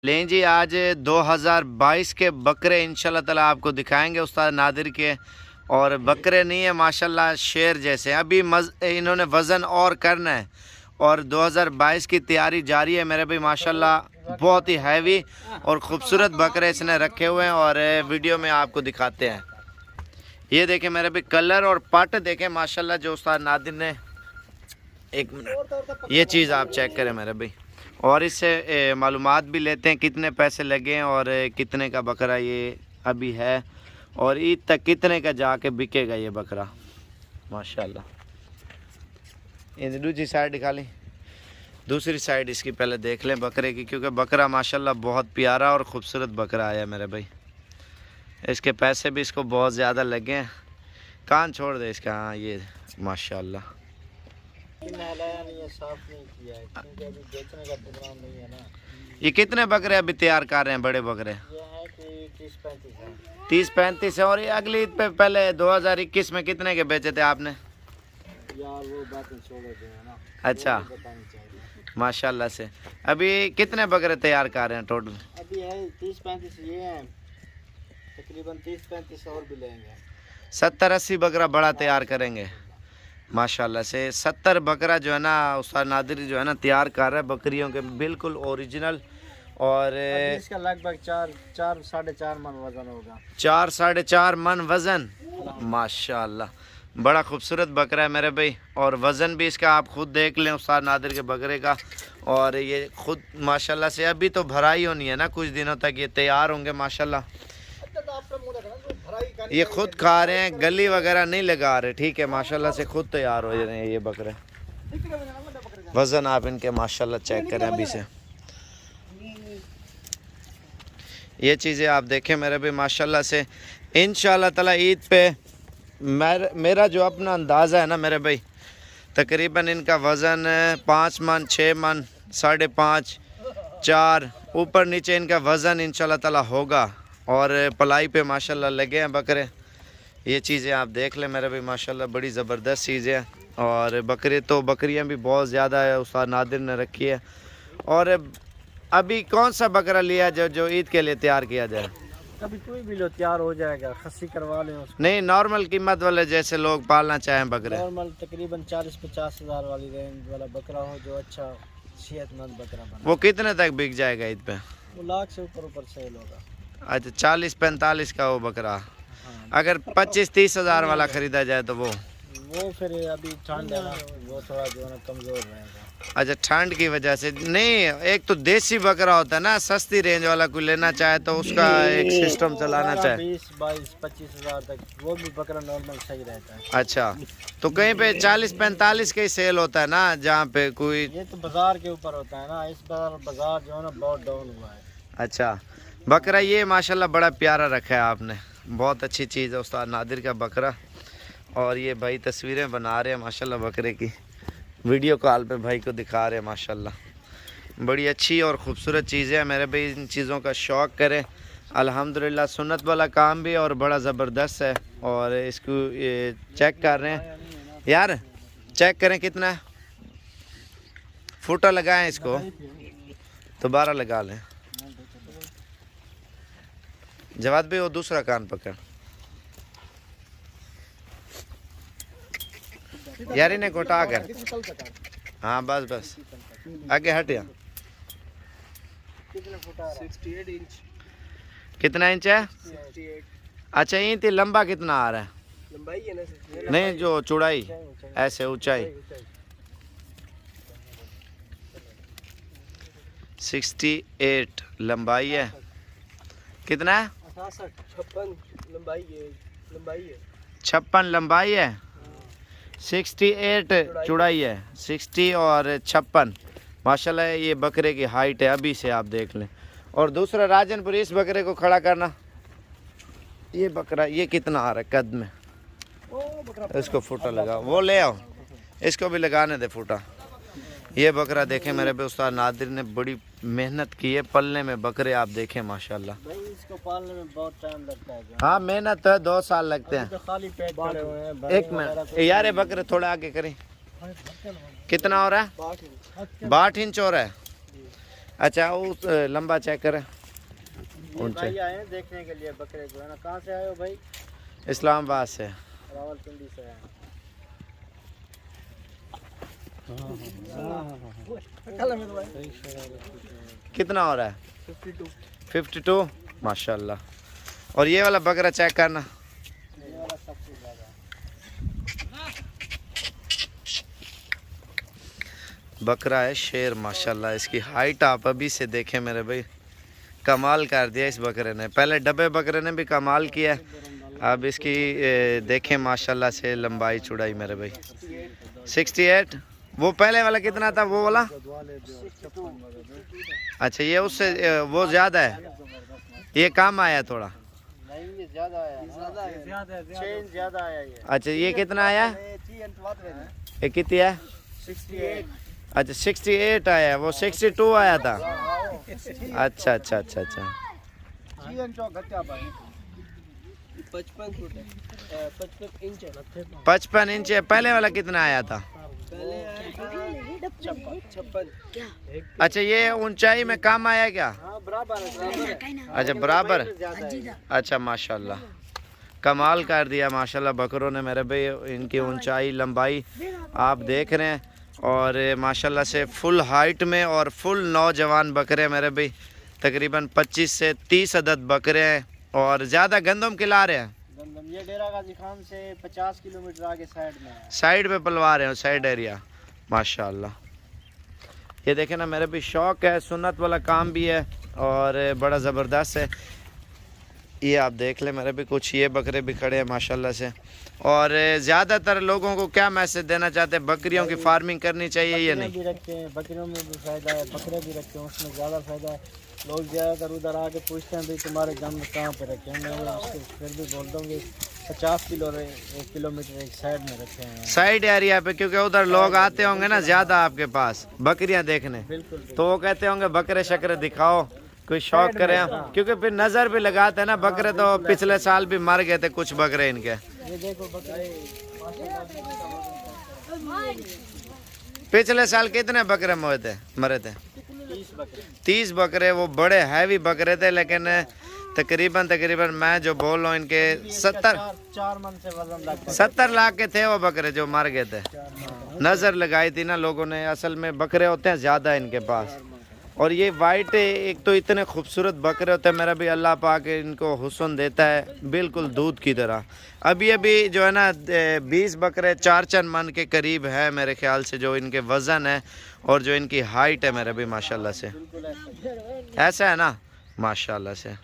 लें जी, आज 2022 के बकरे इंशाल्लाह ताला आपको दिखाएंगे उस्ताद नादिर के। और बकरे नहीं है माशाल्लाह, शेर जैसे। अभी इन्होंने वज़न और करना है और 2022 की तैयारी जारी है मेरे भाई। माशाल्लाह बहुत ही हैवी और ख़ूबसूरत बकरे इसने रखे हुए हैं और वीडियो में आपको दिखाते हैं। ये देखें मेरे भाई, कलर और पट देखें माशाल्लाह जो उस्ताद नादिर ने। एक मिनट, ये चीज़ आप चेक करें मेरे भाई, और इससे मालूमात भी लेते हैं कितने पैसे लगे हैं और कितने का बकरा ये अभी है और ईद तक कितने का जाके बिकेगा ये बकरा माशाल्लाह। ये दूसरी साइड दिखा लें, दूसरी साइड इसकी पहले देख लें बकरे की, क्योंकि बकरा माशाल्लाह बहुत प्यारा और ख़ूबसूरत बकरा आया मेरे भाई। इसके पैसे भी इसको बहुत ज़्यादा लगे हैं। कान छोड़ दे इसका। हाँ ये माशाल्लाह साफ नहीं किया है क्योंकि अभी बेचने का प्रोग्राम नहीं है ना। ये कितने बकरे अभी तैयार कर रहे हैं बड़े बकरे? ये है कि 30-35 है। 30-35 है। और ये अगली ईद पे पहले 2021 में कितने के बेचे थे आपने? यार वो बातें छोड़ दे ना। अच्छा माशाल्लाह से। अभी कितने बकरे तैयार कर रहे हैं टोटल? अभी है 30-35 ये हैं, तकरीबन 30-35 और भी लेंगे। 70-80 बकरा बड़ा तैयार करेंगे माशाल्लाह से। 70 बकरा जो है ना उस्ताद नादिर जो है ना तैयार कर रहा है बकरियों के, बिल्कुल ओरिजिनल। और इसका लगभग 4-4.5 मन वजन होगा। 4-4.5 मन वज़न माशाल्लाह। बड़ा खूबसूरत बकरा है मेरे भाई। और वज़न भी इसका आप खुद देख लें उस्ताद नादिर के बकरे का। और ये खुद माशाल्लाह से अभी तो भराई होनी है ना, कुछ दिनों तक ये तैयार होंगे माशाल्लाह। ये खुद खा रहे हैं, गली वगैरह नहीं लगा रहे, ठीक है माशाल्लाह से खुद तैयार हो रहे हैं ये बकरे। वज़न आप इनके माशाल्लाह चेक करें अभी से। ये चीज़ें आप देखें मेरे भी माशाल्लाह से। इंशाल्लाह ताला ईद पे मेरा जो अपना अंदाज़ा है ना मेरे भाई, तकरीबन इनका वज़न 5 मन 6 मन 5.5 4 ऊपर नीचे इनका वज़न इंशाल्लाह ताला होगा। और पलाई पे माशाल्लाह लगे हैं बकरे। ये चीज़ें आप देख लें मेरे भाई माशाल्लाह, बड़ी ज़बरदस्त चीज़ें हैं। और बकरे तो बकरियां भी बहुत ज़्यादा है उस्ताद नादिर ने रखी है। और अभी कौन सा बकरा लिया जो ईद के लिए तैयार किया जाए? अभी कोई भी लो तैयार हो जाएगा, खस्सी करवा लें उसको। नहीं, नॉर्मल कीमत वाले जैसे लोग पालना चाहें बकरे। नॉर्मल तकरीबन 40-50 हज़ार वाली रेंज वाला बकरा हो जो अच्छा सेहतमंद बकरा बना। वो कितने तक बिक जाएगा ईद पे? वो लाख से ऊपर सेल होगा। अच्छा 40-45 का वो बकरा। हाँ। अगर 25-30 हज़ार वाला ख़रीदा जाए तो वो फिर अभी ठंड है ना, वो थोड़ा जो है ना कमज़ोर रहेगा। अच्छा ठंड की वजह से नहीं। एक तो देसी बकरा होता है ना, सस्ती रेंज वाला कोई लेना चाहे तो उसका एक सिस्टम चलाना चाहे 20-22-25 हज़ार तक वो भी बकरा नॉर्मल सही रहता है। अच्छा तो कहीं पे 40-45 का ही सेल होता है ना, जहाँ पे कोई। ये तो बाजार के ऊपर होता है ना, इस बार बाजार जो है ना बहुत डाउन हुआ है। अच्छा बकरा ये माशाल्लाह बड़ा प्यारा रखा है आपने, बहुत अच्छी चीज़ है उस्ताद नादिर का बकरा। और ये भाई तस्वीरें बना रहे हैं माशाल्लाह बकरे की, वीडियो कॉल पे भाई को दिखा रहे हैं माशाल्लाह। बड़ी अच्छी और ख़ूबसूरत चीज़ें हैं मेरे भाई, इन चीज़ों का शौक़ करें अल्हम्दुलिल्लाह। सुन्नत वाला काम भी और बड़ा ज़बरदस्त है। और इसको ये चेक कर रहे हैं यार, चेक करें कितना फूटा लगाएं इसको, दोबारा लगा लें। जवाब भी वो दूसरा कान पकड़ यार, इन्हें घुटा कर। हाँ बस बस आगे हट या। 68 इंच। कितना इंच है? 68। अच्छा इंच लंबा कितना आ रहा है? लंबाई है ना, नहीं जो चौड़ाई ऐसे ऊंचाई 68 लंबाई है। कितना है? 56 लंबाई है। 56 लंबाई है, 68 चौड़ाई है। 60 और 56 माशाल्लाह ये बकरे की हाइट है अभी से आप देख लें। और दूसरा राजनपुर, इस बकरे को खड़ा करना। ये बकरा ये कितना आ रहा है कद में? इसको फूटा लगा, वो ले आओ, इसको भी लगाने दे फूटा। ये बकरा देखें मेरे पे उस्ताद नादिर ने बड़ी मेहनत की है पलने में बकरे, आप देखें माशाल्लाह। भाई इसको पालने में बहुत टाइम लगता है। हाँ मेहनत है, 2 साल लगते हैं। तो खाली पेट पड़े हुए हैं। एक मिनट यार, ये बकरे थोड़ा आगे करें। कितना हो रहा है? 62 इंच हो रहा है। अच्छा उस लंबा चेक करें ऊंचे। भाई आए हैं देखने के लिए बकरे जो है ना। कहाँ से आए हो भाई? इस्लामाबाद से। रावलपिंडी से आए हैं। कितना हो रहा है? 52। 52 माशाल्लाह। और ये वाला बकरा चेक करना। ये वाला सबसे ज़्यादा बकरा है शेर माशाल्लाह। इसकी हाइट आप अभी से देखें मेरे भाई, कमाल कर दिया इस बकरे ने। पहले डब्बे बकरे ने भी कमाल किया, अब इसकी देखें माशाल्लाह से लंबाई चौड़ाई मेरे भाई। 68। वो पहले वाला कितना था वो वाला? अच्छा ये उससे वो ज़्यादा है, ये कम आया थोड़ा। नहीं, ये ज़्यादा आया। चेंज ज़्यादा आया ये। अच्छा ये कितना आया? ये कितनी है? 68। अच्छा 68 आया, वो 62 आया था। अच्छा अच्छा अच्छा अच्छा। 55 फुट है, 55 इंच है। 55 इंच है। पहले वाला कितना आया था? पहले 56। अच्छा ये ऊंचाई में कम आया क्या? हाँ बराबर है। अच्छा बराबर। ज़्यादा है। अच्छा माशाल्लाह, कमाल कर दिया माशाल्लाह बकरों ने मेरे भाई। इनकी ऊंचाई लंबाई आप देख रहे हैं, और माशाल्लाह से फुल हाइट में और फुल नौजवान बकरे मेरे भाई। तकरीबन 25 से 30 अदद बकरे हैं, और ज़्यादा गंदम खिला रहे हैं। गंदम ये डेरा गाजी खान से 50 किलोमीटर आगे साइड में है। साइड पे पलवा रहे हो, साइड एरिया माशाल्लाह। ये देखें ना मेरे भी शौक़ है, सुन्नत वाला काम भी है और बड़ा ज़बरदस्त है। ये आप देख लें मेरे भी, कुछ ये बकरे भी खड़े हैं माशाल्लाह से। और ज़्यादातर लोगों को क्या मैसेज देना चाहते हैं? बकरियों की फार्मिंग करनी चाहिए या नहीं? भी रखते हैं, बकरियों में भी फ़ायदा है। बकरे भी रखते हैं, उसमें ज़्यादा फ़ायदा है। लोग ज़्यादातर उधर आके पूछते हैं भाई तुम्हारे जानवर कहाँ पे रखे हैं। मैं उसको फिर भी बोलता हूँ कि 50 किलोमीटर एक साइड में रखे हैं, साइड एरिया पे, क्योंकि उधर लोग आते होंगे ना ज़्यादा आपके पास बकरियां देखने। बिल्कुल। तो वो कहते होंगे बकरे शकरे दिखाओ, कोई शौक करें, क्योंकि फिर नज़र भी लगाते हैं ना। बकरे तो पिछले साल भी मर गए थे कुछ बकरे इनके। ये देखो बकरे, पिछले साल कितने बकरे मरे थे? 30 बकरे। 30 बकरे। वो बड़े हैवी बकरे थे, लेकिन तकरीबन मैं जो बोल रहा हूँ इनके 4 मन से वजन लगता है। 70 लाख के थे वो बकरे जो मर गए थे। नज़र लगाई थी ना लोगों ने। असल में बकरे होते हैं ज़्यादा इनके पास, और ये वाइट एक तो इतने खूबसूरत बकरे होते हैं मेरा भी। अल्लाह पाक इनको हुस्न देता है बिल्कुल दूध की तरह। अभी जो है ना 20 बकरे 4 मन के करीब है मेरे ख्याल से, जो इनके वज़न है और जो इनकी हाइट है मेरे भी माशाल्लाह से। ऐसा है ना माशाल्लाह से।